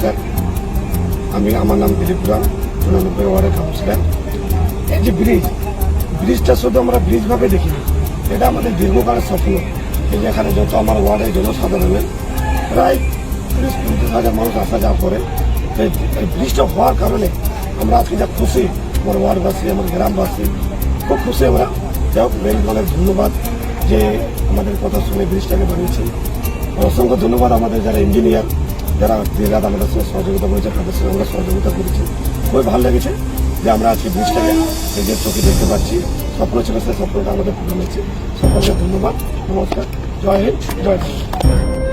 নমস্কার। আমার নাম দিলীপ পুরান, 99 ওয়ার্ডের কাউন্সিলর। এই যে ব্রিজটা শুধু আমরা ব্রিজ ভাবে দেখিনি, এটা আমাদের দীর্ঘকালের স্বপ্ন। এই যে এখানে যত আমার ওয়ার্ডের জনসাধারণের প্রায় 30-35 মানুষ আসা যাওয়া করে, এই ব্রিজটা হওয়ার কারণে আমরা আজকে যা খুশি, আমার ওয়ার্ডবাসী, আমার গ্রামবাসী খুব খুশি আমরা। যাই হোক, অনেক ধন্যবাদ যে আমাদের কথা শুনে ব্রিজটাকে বানিয়েছেন। অসংখ্য ধন্যবাদ আমাদের যারা ইঞ্জিনিয়ার, যারা দিনরাত আমাদের সঙ্গে সহযোগিতা করেছে, তাদের সঙ্গে আমরা সহযোগিতা করেছি। খুবই ভালো লেগেছে যে আমরা আজকে ব্রিজটাকে নিজের চোখে দেখতে পাচ্ছি। স্বপ্ন ছিল, সেই স্বপ্নটা আমাদের পূরণ হয়েছে। সকলকে ধন্যবাদ, নমস্কার, জয় হিন্দ, জয় ভারত।